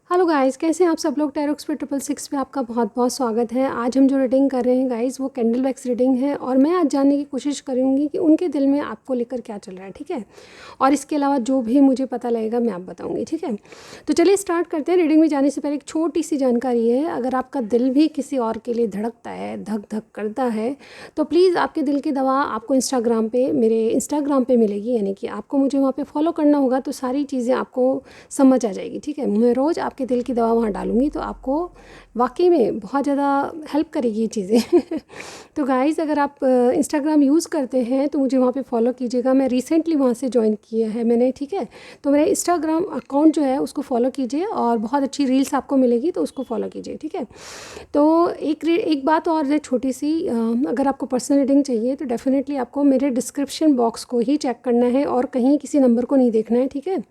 Hello guys, कैसे हैं आप सब लोग। टैरो एक्सपर्ट 666 पे आपका बहुत बहुत स्वागत है। आज हम जो रीडिंग कर रहे हैं गाइस वो कैंडल वैक्स रीडिंग है और मैं आज जानने की कोशिश करूँगी कि उनके दिल में आपको लेकर क्या चल रहा है, ठीक है। और इसके अलावा जो भी मुझे पता लगेगा मैं आप बताऊँगी, ठीक है। तो चलिए स्टार्ट करते हैं। रीडिंग में जाने से पहले एक छोटी सी जानकारी है, अगर आपका दिल भी किसी और के लिए धड़कता है, धक धक करता है, तो प्लीज़ आपके दिल की दवा आपको इंस्टाग्राम पे, मेरे इंस्टाग्राम पे मिलेगी, यानी कि आपको मुझे वहाँ पे फॉलो करना होगा तो सारी चीज़ें आपको समझ आ जाएगी, ठीक है। मैं रोज़ आपके दिल की दवा वहाँ डालूँगी तो आपको वाकई में बहुत ज़्यादा हेल्प करेगी ये चीज़ें। तो गाइज़, अगर आप इंस्टाग्राम यूज़ करते हैं तो मुझे वहाँ पे फॉलो कीजिएगा। मैं रिसेंटली वहाँ से ज्वाइन किया है मैंने, ठीक है। तो मेरा इंस्टाग्राम अकाउंट जो है उसको फॉलो कीजिए और बहुत अच्छी रील्स आपको मिलेगी तो उसको फॉलो कीजिए, ठीक है। तो एक बात और है छोटी सी, अगर आपको पर्सनल रीडिंग चाहिए तो डेफ़िनेटली आपको मेरे डिस्क्रिप्शन बॉक्स को ही चेक करना है और कहीं किसी नंबर को नहीं देखना है, ठीक है।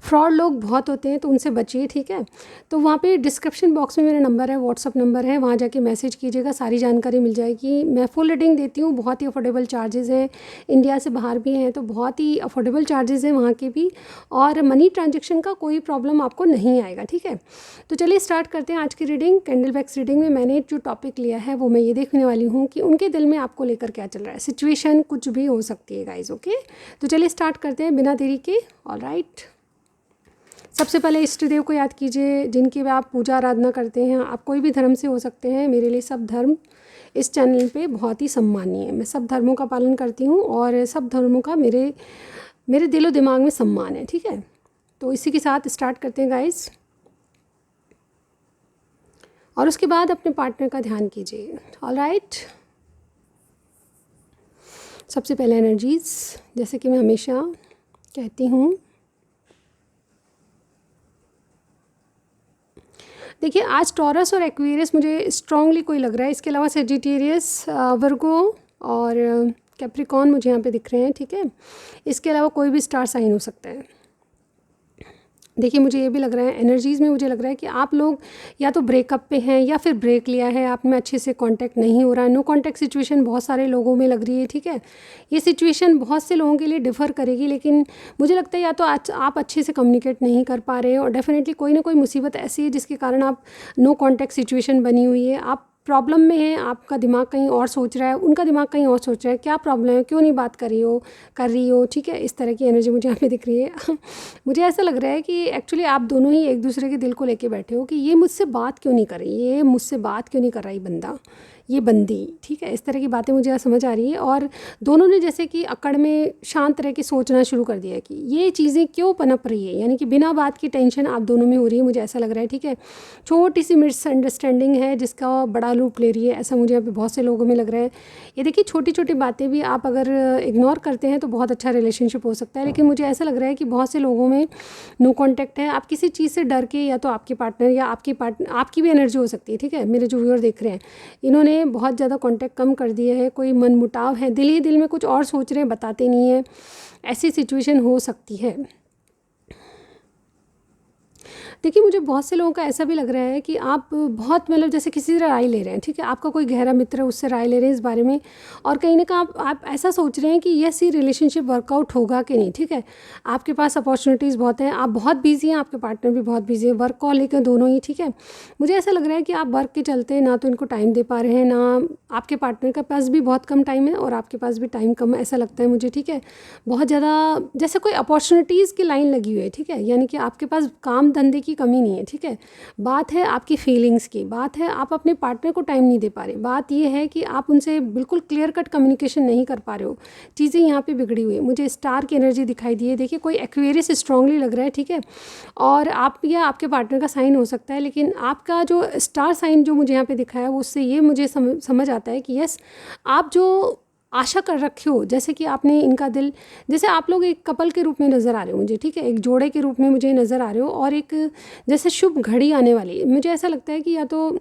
फ्रॉड लोग बहुत होते हैं तो उनसे बचिए, ठीक है। तो वहाँ पे डिस्क्रिप्शन बॉक्स में मेरा नंबर है, व्हाट्सअप नंबर है, वहाँ जाके मैसेज कीजिएगा, सारी जानकारी मिल जाएगी। मैं फुल रीडिंग देती हूँ, बहुत ही अफोर्डेबल चार्जेस हैं। इंडिया से बाहर भी हैं तो बहुत ही अफोर्डेबल चार्जेस हैं वहाँ के भी, और मनी ट्रांजेक्शन का कोई प्रॉब्लम आपको नहीं आएगा, ठीक है। तो चलिए स्टार्ट करते हैं आज की रीडिंग। कैंडल वैक्स रीडिंग में मैंने जो टॉपिक लिया है वो मैं ये देखने वाली हूँ कि उनके दिल में आपको लेकर क्या चल रहा है। सिचुएशन कुछ भी हो सकती है गाइज, ओके। तो चलिए स्टार्ट करते हैं बिना देरी के। ऑलराइट, सबसे पहले इष्ट देव को याद कीजिए जिनकी आप पूजा आराधना करते हैं। आप कोई भी धर्म से हो सकते हैं, मेरे लिए सब धर्म इस चैनल पे बहुत ही सम्मानीय है। मैं सब धर्मों का पालन करती हूँ और सब धर्मों का मेरे मेरे दिलो दिमाग में सम्मान है, ठीक है। तो इसी के साथ स्टार्ट करते हैं गाइस। और उसके बाद अपने पार्टनर का ध्यान कीजिए। ऑलराइट, सबसे पहले एनर्जीज़, जैसे कि मैं हमेशा कहती हूँ, देखिए आज टॉरस और एक्वेरियस मुझे स्ट्रांगली कोई लग रहा है। इसके अलावा सेजिटेरियस, वर्गो और कैप्रिकॉन मुझे यहाँ पे दिख रहे हैं, ठीक है। इसके अलावा कोई भी स्टार साइन हो सकता है। देखिए मुझे ये भी लग रहा है, एनर्जीज़ में मुझे लग रहा है कि आप लोग या तो ब्रेकअप पे हैं या फिर ब्रेक लिया है, आप में अच्छे से कांटेक्ट नहीं हो रहा है। नो कांटेक्ट सिचुएशन बहुत सारे लोगों में लग रही है, ठीक है। ये सिचुएशन बहुत से लोगों के लिए डिफ़र करेगी, लेकिन मुझे लगता है या तो आज आप अच्छे से कम्युनिकेट नहीं कर पा रहे हैं और डेफिनेटली कोई ना कोई मुसीबत ऐसी है जिसके कारण आप नो कांटेक्ट सिचुएशन बनी हुई है। आप प्रॉब्लम में है, आपका दिमाग कहीं और सोच रहा है, उनका दिमाग कहीं और सोच रहा है, क्या प्रॉब्लम है, क्यों नहीं बात कर रही हो, ठीक है। इस तरह की एनर्जी मुझे यहाँ पे दिख रही है। मुझे ऐसा लग रहा है कि एक्चुअली आप दोनों ही एक दूसरे के दिल को लेके बैठे हो कि ये मुझसे बात क्यों नहीं कर रही, ये मुझसे बात क्यों नहीं कर रहा, ये बंदा, ये बंदी, ठीक है। इस तरह की बातें मुझे समझ आ रही है और दोनों ने जैसे कि अकड़ में शांत रह के सोचना शुरू कर दिया है कि ये चीज़ें क्यों पनप रही है, यानी कि बिना बात की टेंशन आप दोनों में हो रही है, मुझे ऐसा लग रहा है, ठीक है। छोटी सी मिसअंडरस्टैंडिंग है जिसका बड़ा रूप ले रही है, ऐसा मुझे यहाँ पे बहुत से लोगों में लग रहा है। ये देखिए छोटी छोटी बातें भी आप अगर इग्नोर करते हैं तो बहुत अच्छा रिलेशनशिप हो सकता है, लेकिन मुझे ऐसा लग रहा है कि बहुत से लोगों में नो कांटेक्ट है। आप किसी चीज़ से डर के, या तो आपके पार्टनर या आपकी भी एनर्जी हो सकती है, ठीक है। मेरे जो व्यूअर देख रहे हैं इन्होंने बहुत ज़्यादा कांटेक्ट कम कर दिया है, कोई मन मुटाव है, दिल ही दिल में कुछ और सोच रहे हैं, बताते नहीं हैं, ऐसी सिचुएशन हो सकती है। देखिए मुझे बहुत से लोगों का ऐसा भी लग रहा है कि आप बहुत मतलब जैसे किसी से राय ले रहे हैं, ठीक है। आपका कोई गहरा मित्र है, उससे राय ले रहे हैं इस बारे में, और कहीं ना कहीं आप ऐसा सोच रहे हैं कि यस ये रिलेशनशिप वर्कआउट होगा कि नहीं, ठीक है। आपके पास अपॉर्चुनिटीज़ बहुत हैं, आप बहुत बिजी हैं, आपके पार्टनर भी बहुत बिजी है, वर्क कॉल लेकर दोनों ही, ठीक है। मुझे ऐसा लग रहा है कि आप वर्क के चलते ना तो इनको टाइम दे पा रहे हैं, ना आपके पार्टनर के पास भी बहुत कम टाइम है और आपके पास भी टाइम कम, ऐसा लगता है मुझे, ठीक है। बहुत ज़्यादा जैसे कोई अपॉर्चुनिटीज़ की लाइन लगी हुई है, ठीक है, यानी कि आपके पास काम धंधे की कमी नहीं है, ठीक है। बात है आपकी फीलिंग्स की, बात है आप अपने पार्टनर को टाइम नहीं दे पा रहे, बात ये है कि आप उनसे बिल्कुल क्लियर कट कम्युनिकेशन नहीं कर पा रहे हो, चीज़ें यहाँ पे बिगड़ी हुई है। मुझे स्टार की एनर्जी दिखाई दी है, देखिए कोई एक्वेरियस स्ट्रांगली लग रहा है, ठीक है। और आप या आपके पार्टनर का साइन हो सकता है, लेकिन आपका जो स्टार साइन जो मुझे यहाँ पे दिखा है उससे ये मुझे समझ आता है कि यस आप जो आशा कर रखे हो, जैसे कि आपने इनका दिल, जैसे आप लोग एक कपल के रूप में नज़र आ रहे हो मुझे, ठीक है, एक जोड़े के रूप में मुझे नज़र आ रहे हो, और एक जैसे शुभ घड़ी आने वाली है। मुझे ऐसा लगता है कि या तो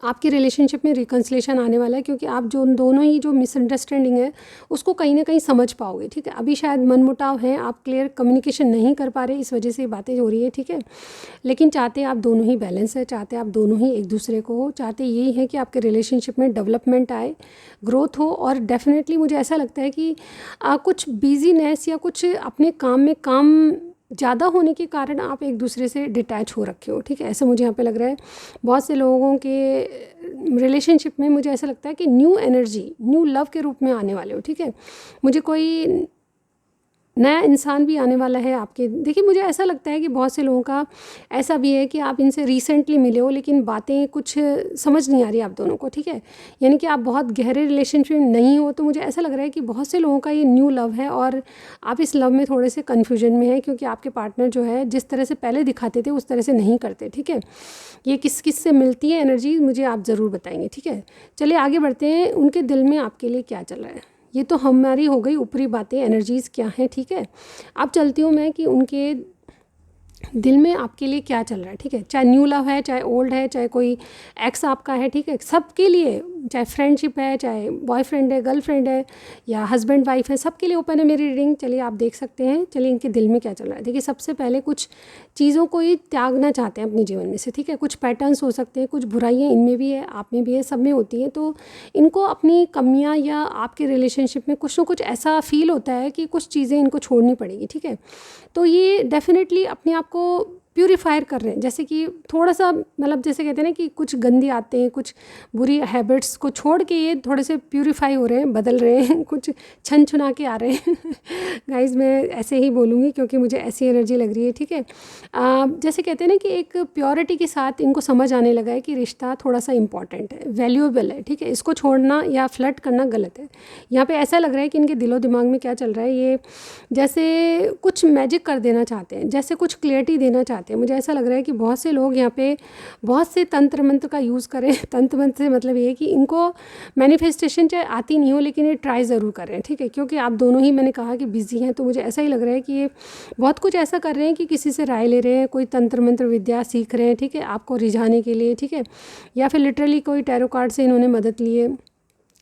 आपकी रिलेशनशिप में रिकन्सिलेशन आने वाला है, क्योंकि आप जो दोनों ही जो मिसअंडरस्टैंडिंग है उसको कहीं ना कहीं समझ पाओगे, ठीक है। अभी शायद मनमुटाव है, आप क्लियर कम्युनिकेशन नहीं कर पा रहे, इस वजह से ये बातें हो रही है, ठीक है। लेकिन चाहते आप दोनों ही बैलेंस है, चाहते आप दोनों ही एक दूसरे को हो, चाहते यही है कि आपके रिलेशनशिप में डेवलपमेंट आए, ग्रोथ हो। और डेफिनेटली मुझे ऐसा लगता है कि कुछ बिजीनेस या कुछ अपने काम में काम ज़्यादा होने के कारण आप एक दूसरे से डिटैच हो रखे हो, ठीक है, ऐसा मुझे यहाँ पे लग रहा है। बहुत से लोगों के रिलेशनशिप में मुझे ऐसा लगता है कि न्यू एनर्जी, न्यू लव के रूप में आने वाले हो, ठीक है। मुझे कोई नया इंसान भी आने वाला है आपके। देखिए, मुझे ऐसा लगता है कि बहुत से लोगों का ऐसा भी है कि आप इनसे रिसेंटली मिले हो लेकिन बातें कुछ समझ नहीं आ रही आप दोनों को, ठीक है, यानी कि आप बहुत गहरे रिलेशनशिप में नहीं हो। तो मुझे ऐसा लग रहा है कि बहुत से लोगों का ये न्यू लव है और आप इस लव में थोड़े से कन्फ्यूजन में है, क्योंकि आपके पार्टनर जो है जिस तरह से पहले दिखाते थे उस तरह से नहीं करते, ठीक है। ये किस किस से मिलती है एनर्जी, मुझे आप ज़रूर बताएंगे, ठीक है। चलिए आगे बढ़ते हैं, उनके दिल में आपके लिए क्या चल रहा है। ये तो हमारी हो गई ऊपरी बातें, एनर्जीज़ क्या हैं, ठीक है। अब चलती हूँ मैं कि उनके दिल में आपके लिए क्या चल रहा है, ठीक है। चाहे न्यू लव है, चाहे ओल्ड है, चाहे कोई एक्स आपका है, ठीक है, सबके लिए, चाहे फ्रेंडशिप है, चाहे बॉयफ्रेंड है, गर्लफ्रेंड है, या हस्बैंड वाइफ है, सबके लिए ओपन है मेरी रीडिंग। चलिए आप देख सकते हैं, चलिए इनके दिल में क्या चल रहा है। देखिए, सबसे पहले कुछ चीज़ों को ये त्यागना चाहते हैं अपने जीवन में से, ठीक है। कुछ पैटर्न्स हो सकते हैं, कुछ बुराइयाँ इनमें भी है, आप में भी है, सब में होती है। तो इनको अपनी कमियाँ या आपके रिलेशनशिप में कुछ ना कुछ ऐसा फील होता है कि कुछ चीज़ें इनको छोड़नी पड़ेगी, ठीक है। तो ये डेफिनेटली अपने आप को प्यूरीफायर कर रहे हैं, जैसे कि थोड़ा सा, मतलब जैसे कहते हैं ना कि कुछ गंदे आते हैं, कुछ बुरी हैबिट्स को छोड़ के ये थोड़े से प्यूरीफाई हो रहे हैं, बदल रहे हैं, कुछ छन छुना के आ रहे हैं। गाइज मैं ऐसे ही बोलूँगी क्योंकि मुझे ऐसी एनर्जी लग रही है, ठीक है। जैसे कहते हैं ना कि एक प्योरिटी के साथ इनको समझ आने लगा है कि रिश्ता थोड़ा सा इंपॉर्टेंट है, वैल्यूएबल है, ठीक है। इसको छोड़ना या फ्लर्ट करना गलत है। यहाँ पे ऐसा लग रहा है कि इनके दिलो दिमाग में क्या चल रहा है, ये जैसे कुछ मैजिक कर देना चाहते हैं, जैसे कुछ क्लियरिटी देना चाहते हैं। मुझे ऐसा लग रहा है कि बहुत से लोग यहाँ पे बहुत से तंत्र मंत्र का यूज़ करें। तंत्र मंत्र से मतलब ये है कि इनको मैनिफेस्टेशन चाहे आती नहीं हो लेकिन ये ट्राई ज़रूर कर रहे हैं, ठीक है, क्योंकि आप दोनों ही, मैंने कहा कि बिजी हैं, तो मुझे ऐसा ही लग रहा है कि ये बहुत कुछ ऐसा कर रहे हैं कि किसी से राय ले रहे हैं, कोई तंत्र मंत्र विद्या सीख रहे हैं, ठीक है, आपको रिझाने के लिए, ठीक है, या फिर लिटरली कोई टैरो कार्ड से इन्होंने मदद ली है।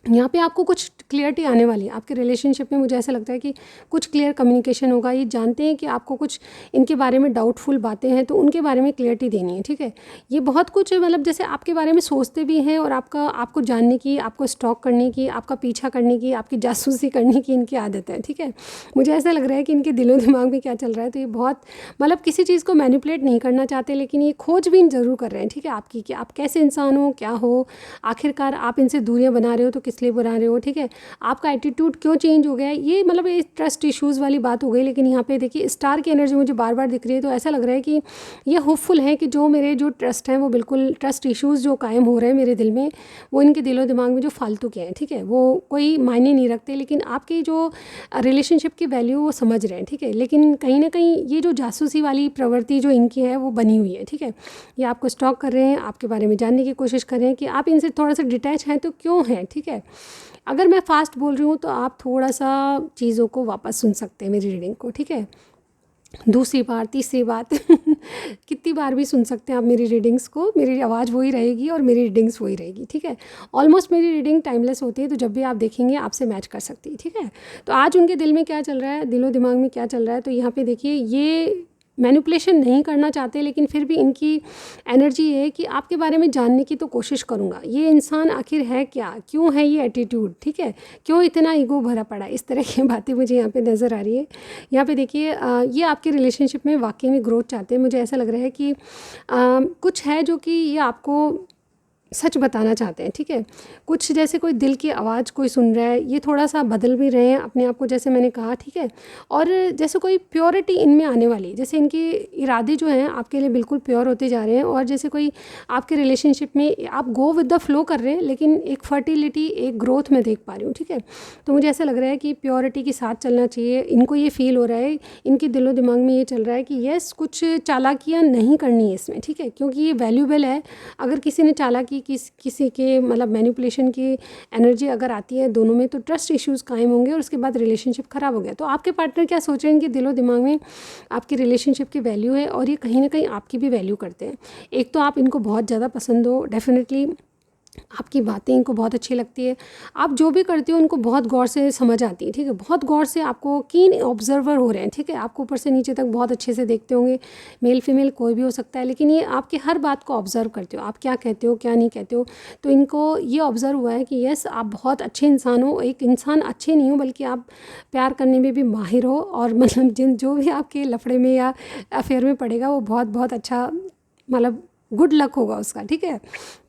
यहाँ पे आपको कुछ क्लियरिटी आने वाली है आपके रिलेशनशिप में। मुझे ऐसा लगता है कि कुछ क्लियर कम्युनिकेशन होगा। ये जानते हैं कि आपको कुछ इनके बारे में डाउटफुल बातें हैं, तो उनके बारे में क्लियरिटी देनी है, ठीक है। ये बहुत कुछ मतलब जैसे आपके बारे में सोचते भी हैं और आपको जानने की, आपको स्टॉक करने की, आपका पीछा करने की, आपकी जासूसी करने की इनकी आदत है, ठीक है। मुझे ऐसा लग रहा है कि इनके दिलो दिमाग में क्या चल रहा है। तो ये बहुत मतलब किसी चीज़ को मैनिपुलेट नहीं करना चाहते, लेकिन ये खोजबीन ज़रूर कर रहे हैं, ठीक है, आपकी, कि आप कैसे इंसान हो, क्या हो, आखिरकार आप इनसे दूरियाँ बना रहे हो तो किस लिए बना रहे हो, ठीक है, आपका एटीट्यूड क्यों चेंज हो गया है। ये मतलब ये ट्रस्ट इश्यूज़ वाली बात हो गई। लेकिन यहाँ पे देखिए स्टार की एनर्जी मुझे बार बार दिख रही है, तो ऐसा लग रहा है कि ये होपफुल है कि जो मेरे जो ट्रस्ट हैं वो बिल्कुल, ट्रस्ट इश्यूज़ जो कायम हो रहे हैं मेरे दिल में, वो इनके दिलो दिमाग में जो फालतू के हैं, ठीक है, वो कोई मायने नहीं रखते, लेकिन आपकी जो रिलेशनशिप की वैल्यू वो समझ रहे हैं, ठीक है। लेकिन कहीं ना कहीं ये जो जासूसी वाली प्रवृत्ति जो इनकी है वो बनी हुई है, ठीक है। ये आपको स्टॉक कर रहे हैं, आपके बारे में जानने की कोशिश कर रहे हैं कि आप इनसे थोड़ा सा डिटैच हैं तो क्यों हैं, ठीक है। अगर मैं फास्ट बोल रही हूँ तो आप थोड़ा सा चीज़ों को वापस सुन सकते हैं मेरी रीडिंग को, ठीक है, दूसरी बार, तीसरी बार कितनी बार भी सुन सकते हैं आप मेरी रीडिंग्स को। मेरी आवाज़ वही रहेगी और मेरी रीडिंग्स वही रहेगी, ठीक है। ऑलमोस्ट मेरी रीडिंग टाइमलेस होती है, तो जब भी आप देखेंगे आपसे मैच कर सकती है, ठीक है। तो आज उनके दिल में क्या चल रहा है, दिलो दिमाग में क्या चल रहा है, तो यहाँ पे देखिए ये मैनिपुलेशन नहीं करना चाहते, लेकिन फिर भी इनकी एनर्जी है कि आपके बारे में जानने की तो कोशिश करूँगा, ये इंसान आखिर है क्या, क्यों है ये एटीट्यूड, ठीक है, क्यों इतना ईगो भरा पड़ा है, इस तरह की बातें मुझे यहाँ पे नज़र आ रही है। यहाँ पे देखिए ये आपके रिलेशनशिप में वाकई में ग्रोथ चाहते हैं। मुझे ऐसा लग रहा है कि कुछ है जो कि ये आपको सच बताना चाहते हैं, ठीक है। कुछ जैसे कोई दिल की आवाज़ कोई सुन रहा है, ये थोड़ा सा बदल भी रहे हैं अपने आप को, जैसे मैंने कहा, ठीक है। और जैसे कोई प्योरिटी इनमें आने वाली, जैसे इनके इरादे जो हैं आपके लिए बिल्कुल प्योर होते जा रहे हैं। और जैसे कोई आपके रिलेशनशिप में आप गो विद द फ्लो कर रहे हैं, लेकिन एक फर्टिलिटी, एक ग्रोथ में देख पा रही हूँ, ठीक है। तो मुझे ऐसा लग रहा है कि प्योरिटी के साथ चलना चाहिए। इनको ये फील हो रहा है, इनके दिलो दिमाग में ये चल रहा है कि येस, कुछ चालाकियाँ नहीं करनी है इसमें, ठीक है, क्योंकि ये वैल्यूबल है। अगर किसी ने चालाकी किसी के मतलब मैनिपुलेशन की एनर्जी अगर आती है दोनों में, तो ट्रस्ट इश्यूज़ कायम होंगे और उसके बाद रिलेशनशिप ख़राब हो गया। तो आपके पार्टनर क्या सोच रहे हैं, इनके दिलो दिमाग में आपकी रिलेशनशिप की वैल्यू है और ये कहीं ना कहीं आपकी भी वैल्यू करते हैं। एक तो आप इनको बहुत ज़्यादा पसंद हो डेफिनेटली, आपकी बातें इनको बहुत अच्छी लगती है, आप जो भी करते हो उनको बहुत गौर से समझ आती है, ठीक है, बहुत गौर से आपको कीन ऑब्जर्वर हो रहे हैं, ठीक है, आपको ऊपर से नीचे तक बहुत अच्छे से देखते होंगे, मेल फीमेल कोई भी हो सकता है, लेकिन ये आपके हर बात को ऑब्जर्व करते हो, आप क्या कहते हो क्या नहीं कहते हो, तो इनको ये ऑब्जर्व हुआ है कि यस आप बहुत अच्छे इंसान हो, एक इंसान अच्छे नहीं हो बल्कि आप प्यार करने में भी माहिर हो, और मतलब जिन जो भी आपके लफड़े में या अफेयर में पड़ेगा वो बहुत बहुत अच्छा, मतलब गुड लक होगा उसका, ठीक है।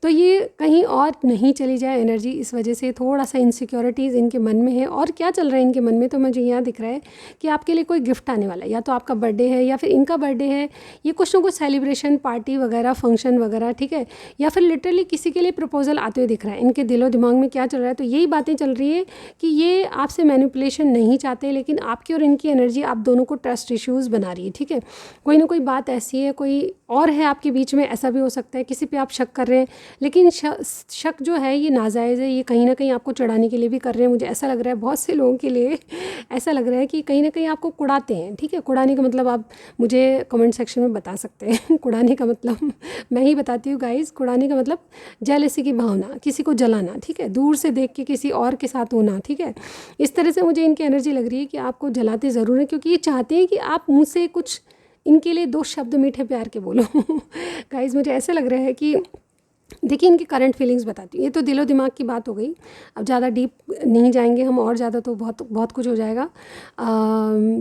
तो ये कहीं और नहीं चली जाए एनर्जी, इस वजह से थोड़ा सा इनसिक्योरिटीज़ इनके मन में है। और क्या चल रहा है इनके मन में, तो मुझे यहाँ दिख रहा है कि आपके लिए कोई गिफ्ट आने वाला है, या तो आपका बर्थडे है या फिर इनका बर्थडे है, ये कुछ ना कुछ सेलिब्रेशन पार्टी वगैरह फंक्शन वगैरह, ठीक है, या फिर लिटरली किसी के लिए प्रपोजल आते हुए दिख रहा है। इनके दिलो दिमाग में क्या चल रहा है, तो यही बातें चल रही है कि ये आपसे मैनिपुलेशन नहीं चाहते, लेकिन आपकी और इनकी एनर्जी आप दोनों को ट्रस्ट इश्यूज़ बना रही है, ठीक है। कोई ना कोई बात ऐसी है, कोई और है आपके बीच में, ऐसा भी हो सकता है, किसी पे आप शक कर रहे हैं, लेकिन शक जो है ये नाजायज़ है, ये कहीं ना कहीं आपको चिढ़ाने के लिए भी कर रहे हैं। मुझे ऐसा लग रहा है बहुत से लोगों के लिए ऐसा लग रहा है कि कहीं ना कहीं आपको कुड़ाते हैं, ठीक है। कुड़ाने का मतलब आप मुझे कमेंट सेक्शन में बता सकते हैं कुड़ाने का मतलब मैं ही बताती हूँ गाइस, कुड़ाने का मतलब जेलसी की भावना, किसी को जलाना, ठीक है, दूर से देख के किसी और के साथ होना, ठीक है। इस तरह से मुझे इनकी एनर्जी लग रही है कि आपको जलाते ज़रूर हैं, क्योंकि ये चाहते हैं कि आप मुँह से कुछ इनके लिए दो शब्द मीठे प्यार के बोलो गाइस मुझे ऐसा लग रहा है कि देखिए इनकी करंट फीलिंग्स बताती हूँ, ये तो दिलो दिमाग की बात हो गई, अब ज़्यादा डीप नहीं जाएंगे हम, और ज़्यादा तो बहुत बहुत कुछ हो जाएगा।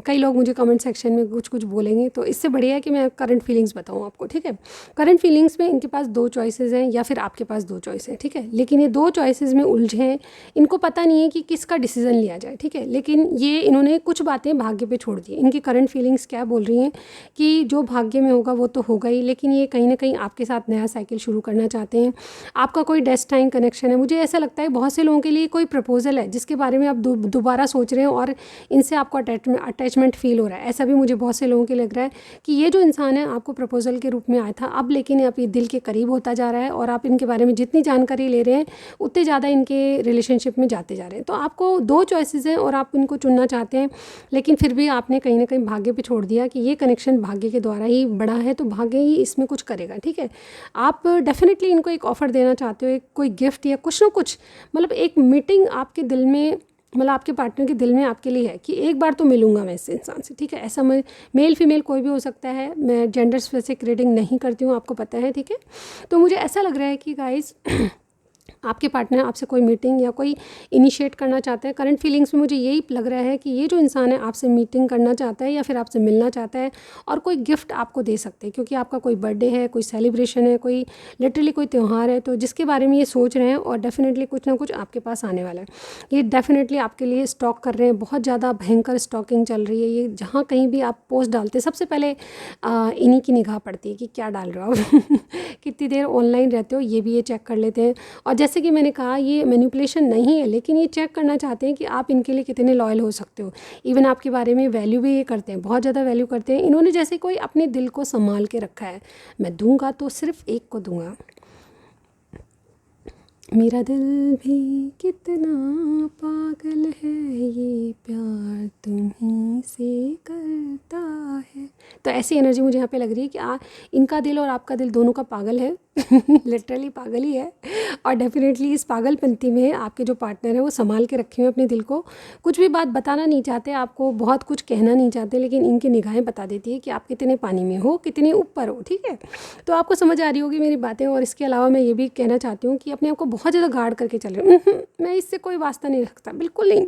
कई लोग मुझे कमेंट सेक्शन में कुछ कुछ बोलेंगे, तो इससे बढ़िया है कि मैं करंट फीलिंग्स बताऊँ आपको, ठीक है। करंट फीलिंग्स में इनके पास दो चॉइसेस हैं, या फिर आपके पास दो चॉइस है, ठीक है, लेकिन ये दो चॉइसेस में उलझे हैं, इनको पता नहीं है कि किसका डिसीज़न लिया जाए, ठीक है। लेकिन ये इन्होंने कुछ बातें भाग्य पे छोड़ दी। इनकी करंट फीलिंग्स क्या बोल रही हैं कि जो भाग्य में होगा वो तो होगा ही, लेकिन ये कहीं ना कहीं आपके साथ नया साइकिल शुरू करना चाहते हैं, आपका कोई डेस्टाइन कनेक्शन है। मुझे ऐसा लगता है बहुत से लोगों के लिए कोई प्रपोजल है जिसके बारे में आप दोबारा सोच रहे हैं और इनसे आपको अटैचमेंट फील हो रहा है। ऐसा भी मुझे बहुत से लोगों के लग रहा है कि ये जो इंसान है आपको प्रपोजल के रूप में आया था, अब लेकिन आप ये दिल के करीब होता जा रहा है, और आप इनके बारे में जितनी जानकारी ले रहे हैं उतने ज़्यादा इनके रिलेशनशिप में जाते जा रहे हैं। तो आपको दो चॉइसेस हैं और आप इनको चुनना चाहते हैं, लेकिन फिर भी आपने कहीं ना कहीं भाग्य पे छोड़ दिया कि ये कनेक्शन भाग्य के द्वारा ही बड़ा है, तो भाग्य ही इसमें कुछ करेगा, ठीक है। आप डेफिनेटली इनको एक ऑफ़र देना चाहते हो, एक कोई गिफ्ट या कुछ ना कुछ, मतलब एक मीटिंग आपके दिल में, मतलब आपके पार्टनर के दिल में आपके लिए है कि एक बार तो मिलूंगा मैं इस इंसान से, ठीक है। ऐसा मैं मेल फीमेल कोई भी हो सकता है, मैं जेंडर स्पेसिफिक रीडिंग नहीं करती हूँ, आपको पता है, ठीक है। तो मुझे ऐसा लग रहा है कि गाइस आपके पार्टनर आपसे कोई मीटिंग या कोई इनिशिएट करना चाहते हैं। करंट फीलिंग्स में मुझे यही लग रहा है कि ये जो इंसान है आपसे मीटिंग करना चाहता है या फिर आपसे मिलना चाहता है, और कोई गिफ्ट आपको दे सकते हैं, क्योंकि आपका कोई बर्थडे है, कोई सेलिब्रेशन है, कोई लिटरली कोई त्यौहार है, तो जिसके बारे में ये सोच रहे हैं, और डेफिनेटली कुछ ना कुछ आपके पास आने वाला है। ये डेफिनेटली आपके लिए स्टॉक कर रहे हैं, बहुत ज़्यादा भयंकर स्टॉकिंग चल रही है। ये जहाँ कहीं भी आप पोस्ट डालते हैं सबसे पहले इन्हीं की निगाह पड़ती है कि क्या डाल रहे हो आप कितनी देर ऑनलाइन रहते हो, ये भी ये चेक कर लेते हैं। और जैसे कि मैंने कहा ये मैनिपुलेशन नहीं है, लेकिन ये चेक करना चाहते हैं कि आप इनके लिए कितने लॉयल हो सकते हो। इवन आपके बारे में वैल्यू भी ये करते हैं, बहुत ज़्यादा वैल्यू करते हैं। इन्होंने जैसे कोई अपने दिल को संभाल के रखा है, मैं दूंगा तो सिर्फ एक को दूंगा, मेरा दिल भी कितना पागल है, ये प्यार तुम्हीं से करता है। तो ऐसी एनर्जी मुझे यहाँ पे लग रही है कि इनका दिल और आपका दिल दोनों का पागल है लिटरली पागल ही है। और डेफिनेटली इस पागलपंती में आपके जो पार्टनर है वो संभाल के रखे हुए अपने दिल को, कुछ भी बात बताना नहीं चाहते, आपको बहुत कुछ कहना नहीं चाहते, लेकिन इनकी निगाहें बता देती है कि आप कितने पानी में हो, कितने ऊपर हो, ठीक है। तो आपको समझ आ रही होगी मेरी बातें। और इसके अलावा मैं ये भी कहना चाहती हूँ कि अपने आप को बहुत ज़्यादा गार्ड करके चल रही हूँ। मैं इससे कोई वास्ता नहीं रखता, बिल्कुल नहीं,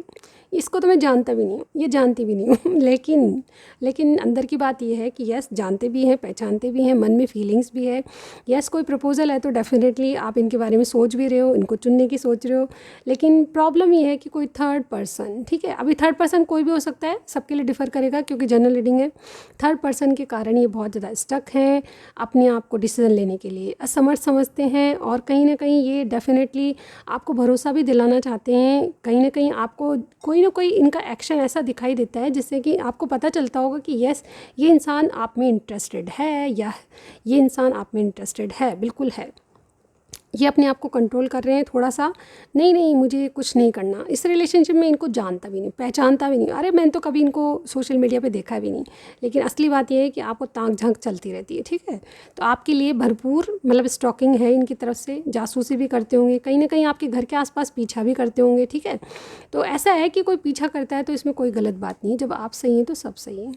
इसको तो मैं जानता भी नहीं हूँ, ये जानती भी नहीं हूँ लेकिन अंदर की बात ये है कि यस जानते भी हैं, पहचानते भी हैं, मन में फीलिंग्स भी है। यस कोई प्रपोजल है तो डेफिनेटली आप इनके बारे में सोच भी रहे हो, इनको चुनने की सोच रहे हो, लेकिन प्रॉब्लम ये है कि कोई थर्ड पर्सन, ठीक है, अभी थर्ड पर्सन कोई भी हो सकता है, सबके लिए डिफ़र करेगा क्योंकि जनरल रीडिंग है। थर्ड पर्सन के कारण ये बहुत ज़्यादा स्टक हैं, अपने आप को डिसीजन लेने के लिए असमर्थ समझते हैं, और कहीं ना कहीं ये डेफिनेटली आपको भरोसा भी दिलाना चाहते हैं। कहीं ना कहीं आपको कोई ना कोई इनका एक्शन ऐसा दिखाई देता है जिससे कि आपको पता चलता होगा कि यस ये इंसान आप में इंटरेस्टेड है, या ये इंसान आप में इंटरेस्टेड है, बिल्कुल है। ये अपने आप को कंट्रोल कर रहे हैं थोड़ा सा, नहीं नहीं मुझे कुछ नहीं करना। इस रिलेशनशिप में इनको जानता भी नहीं, पहचानता भी नहीं, अरे मैंने तो कभी इनको सोशल मीडिया पे देखा भी नहीं, लेकिन असली बात ये है कि आपको ताक झांक चलती रहती है, ठीक है। तो आपके लिए भरपूर मतलब स्टॉकिंग है इनकी तरफ से, जासूसी भी करते होंगे, कहीं ना कहीं आपके घर के आसपास पीछा भी करते होंगे, ठीक है। तो ऐसा है कि कोई पीछा करता है तो इसमें कोई गलत बात नहीं है, जब आप सही हैं तो सब सही है।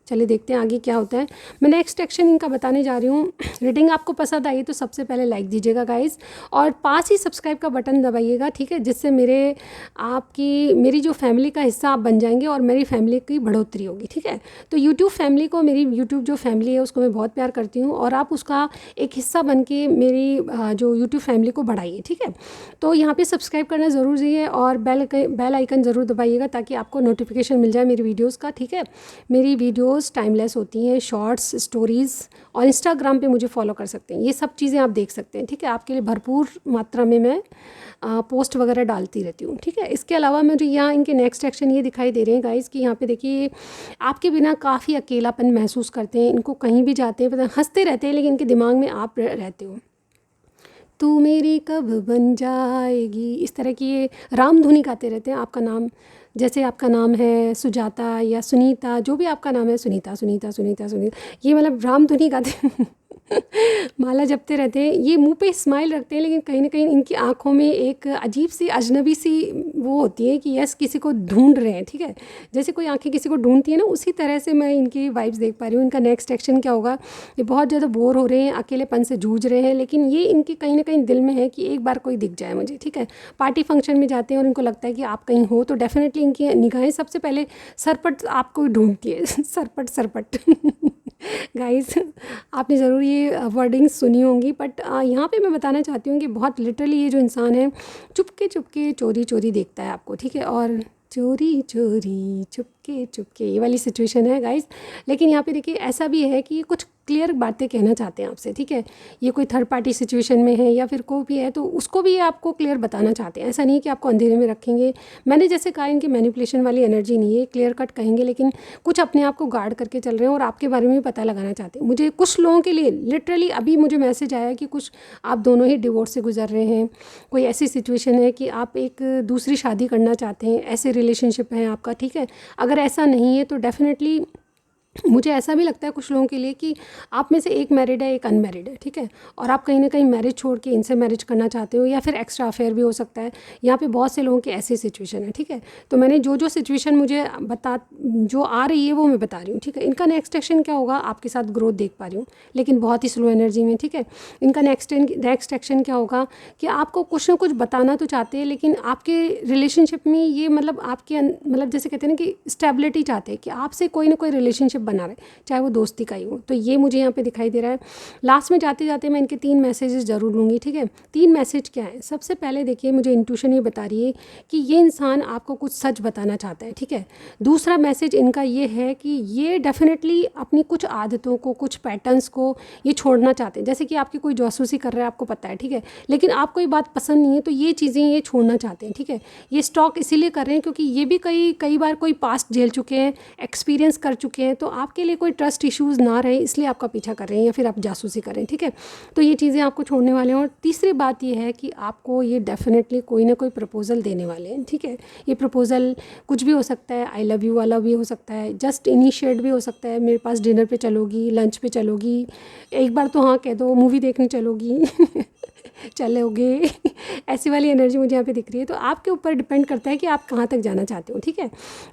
चलिए देखते हैं आगे क्या होता है। मैं नेक्स्ट एक्शन इनका बताने जा रही हूँ। रीडिंग आपको पसंद आई तो सबसे पहले लाइक दीजिएगा गाइस, और पास ही सब्सक्राइब का बटन दबाइएगा, ठीक है, जिससे मेरी जो फैमिली का हिस्सा आप बन जाएंगे और मेरी फैमिली की बढ़ोतरी होगी, ठीक है। तो यूट्यूब फैमिली को, मेरी यूट्यूब जो फैमिली है उसको मैं बहुत प्यार करती हूँ, और आप उसका एक हिस्सा बन के मेरी जो यूट्यूब फैमिली को बढ़ाइए, ठीक है। तो यहाँ पर सब्सक्राइब करना ज़रूरी है, और बेल आइकन ज़रूर दबाइएगा ताकि आपको नोटिफिकेशन मिल जाए मेरी वीडियोज़ का, ठीक है। मेरी वीडियोज़ टाइमलेस होती हैं, शॉर्ट्स, स्टोरीज़, और इंस्टाग्राम पे मुझे फॉलो कर सकते हैं, ये सब चीज़ें आप देख सकते हैं, ठीक है। आपके लिए भरपूर मात्रा में मैं पोस्ट वगैरह डालती रहती हूँ, ठीक है। इसके अलावा मुझे यहाँ इनके नेक्स्ट एक्शन ये दिखाई दे रहे हैं गाइस कि यहाँ पे देखिए आपके बिना काफ़ी अकेलापन महसूस करते हैं, इनको कहीं भी जाते हैं हंसते रहते हैं, लेकिन इनके दिमाग में आप रहते हो। तू मेरी कब बन जाएगी, इस तरह की ये रामधुनी गाते रहते हैं। आपका नाम, जैसे आपका नाम है सुजाता या सुनीता, जो भी आपका नाम है, सुनीता सुनीता सुनीता सुनीता, ये मतलब रामधुनी गाते माला जपते रहते हैं। ये मुंह पे स्माइल रखते हैं, लेकिन कहीं ना कहीं इनकी आंखों में एक अजीब सी अजनबी सी वो होती है कि यस किसी को ढूंढ रहे हैं, ठीक है। जैसे कोई आंखें किसी को ढूंढती है ना, उसी तरह से मैं इनकी वाइब्स देख पा रही हूँ। इनका नेक्स्ट एक्शन क्या होगा, ये बहुत ज़्यादा बोर हो रहे हैं, अकेलेपन से जूझ रहे हैं, लेकिन ये इनके कहीं ना कहीं दिल में है कि एक बार कोई दिख जाए मुझे, ठीक है। पार्टी फंक्शन में जाते हैं और इनको लगता है कि आप कहीं हो, तो डेफिनेटली इनकी निगाहें सबसे पहले सरपट आपको ढूंढती है सरपट सरपट गाइस आपने ज़रूर ये वर्डिंग्स सुनी होंगी, बट यहाँ पे मैं बताना चाहती हूँ कि बहुत लिटरली ये जो इंसान है चुपके चुपके चोरी चोरी देखता है आपको, ठीक है, और चोरी चोरी चुपके चुपके ये वाली सिचुएशन है गाइस। लेकिन यहाँ पे देखिए ऐसा भी है कि कुछ क्लियर बातें कहना चाहते हैं आपसे, ठीक है। ये कोई थर्ड पार्टी सिचुएशन में है या फिर कोई भी है तो उसको भी ये आपको क्लियर बताना चाहते हैं। ऐसा नहीं है कि आपको अंधेरे में रखेंगे। मैंने जैसे कहा इनकी मैनिपुलेशन वाली एनर्जी नहीं है, क्लियर कट कहेंगे, लेकिन कुछ अपने आप को गार्ड करके चल रहे हैं और आपके बारे में भी पता लगाना चाहते हैं। मुझे कुछ लोगों के लिए लिटरली अभी मुझे मैसेज आया कि कुछ आप दोनों ही डिवोर्स से गुजर रहे हैं, कोई ऐसी सिचुएशन है कि आप एक दूसरी शादी करना चाहते हैं, ऐसे रिलेशनशिप है आपका, ठीक है। अगर ऐसा नहीं है तो डेफिनेटली मुझे ऐसा भी लगता है कुछ लोगों के लिए कि आप में से एक मैरिड है, एक अनमैरिड है, ठीक है, और आप कहीं ना कहीं मैरिज छोड़ के इनसे मैरिज करना चाहते हो, या फिर एक्स्ट्रा अफेयर भी हो सकता है। यहाँ पे बहुत से लोगों की ऐसी सिचुएशन है, ठीक है। तो मैंने जो सिचुएशन मुझे जो आ रही है वो मैं बता रही हूँ, ठीक है। इनका नेक्स्ट एक्शन क्या होगा, आपके साथ ग्रोथ देख पा रही हूँ, लेकिन बहुत ही स्लो एनर्जी में, ठीक है। इनका नेक्स्ट एक्शन क्या होगा कि आपको कुछ ना कुछ बताना तो चाहते हैं, लेकिन आपके रिलेशनशिप में ये मतलब आपके मतलब जैसे कहते हैं ना कि स्टेबिलिटी चाहते हैं कि आपसे कोई ना कोई रिलेशनशिप बना रहे, चाहे वो दोस्ती का ही हो। तो ये मुझे यहाँ पे दिखाई दे रहा है। लास्ट में जाते जाते मैं इनके 3 मैसेजेस ज़रूर लूँगी, ठीक है। 3 मैसेज क्या है, सबसे पहले देखिए मुझे इंट्यूशन ये बता रही है कि ये इंसान आपको कुछ सच बताना चाहता है, ठीक है। दूसरा मैसेज इनका ये है कि ये डेफिनेटली अपनी कुछ आदतों को, कुछ पैटर्न्स को ये छोड़ना चाहते हैं। जैसे कि आपकी कोई जासूसी कर रहा है, आपको पता है, ठीक है, लेकिन आपको ये बात पसंद नहीं है, तो ये चीज़ें ये छोड़ना चाहते हैं, ठीक है। ये स्टॉक इसीलिए कर रहे हैं क्योंकि ये भी कई बार कोई पास्ट झेल चुके हैं, एक्सपीरियंस कर चुके हैं, तो आपके लिए कोई ट्रस्ट इश्यूज़ ना रहे इसलिए आपका पीछा कर रहे हैं या फिर आप जासूसी करें, ठीक है। तो ये चीज़ें आपको छोड़ने वाले हैं। और तीसरी बात ये है कि आपको ये डेफिनेटली कोई ना कोई प्रपोजल देने वाले हैं, ठीक है। ये प्रपोजल कुछ भी हो सकता है, आई लव यू वाला भी हो सकता है, जस्ट इनिशिएट भी हो सकता है, मेरे पास डिनर पे चलोगी, लंच पे चलोगी, एक बार तो हाँ कह दो, मूवी देखने चलोगी चलोगे ऐसी वाली एनर्जी मुझे यहाँ पे दिख रही है। तो आपके ऊपर डिपेंड करता है कि आप कहाँ तक जाना चाहते हो, ठीक है।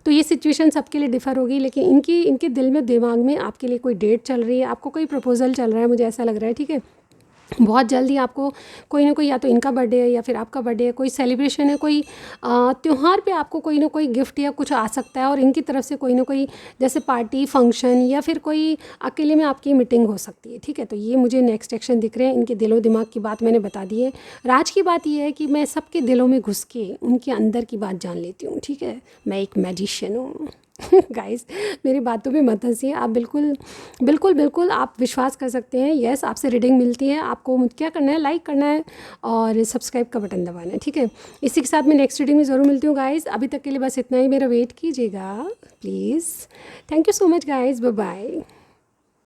तो ये सिचुएशन सबके लिए डिफ़र होगी, लेकिन इनके दिल में, दिमाग में आपके लिए कोई डेट चल रही है, आपको कोई प्रपोजल चल रहा है, मुझे ऐसा लग रहा है, ठीक है। बहुत जल्दी आपको कोई ना कोई, या तो इनका बर्थडे है या फिर आपका बर्थडे है, कोई सेलिब्रेशन है, कोई त्यौहार पे आपको कोई ना कोई गिफ्ट या कुछ आ सकता है, और इनकी तरफ से कोई ना कोई जैसे पार्टी फंक्शन या फिर कोई अकेले में आपकी मीटिंग हो सकती है, ठीक है। तो ये मुझे नेक्स्ट एक्शन दिख रहे हैं। इनके दिलो दिमाग की बात मैंने बता दी है। राज की बात ये है कि मैं सबके दिलों में घुस के उनके अंदर की बात जान लेती हूँ, ठीक है। मैं एक मैजिशियन हूँ गाइस मेरी बातों पे मत हंसिए, आप बिल्कुल बिल्कुल बिल्कुल आप विश्वास कर सकते हैं। यस, आपसे रीडिंग मिलती है, आपको क्या करना है, लाइक करना है और सब्सक्राइब का बटन दबाना है, ठीक है। इसी के साथ मैं नेक्स्ट रीडिंग में ज़रूर मिलती हूँ गाइस। अभी तक के लिए बस इतना ही, मेरा वेट कीजिएगा please. Thank you so much guys, bye bye.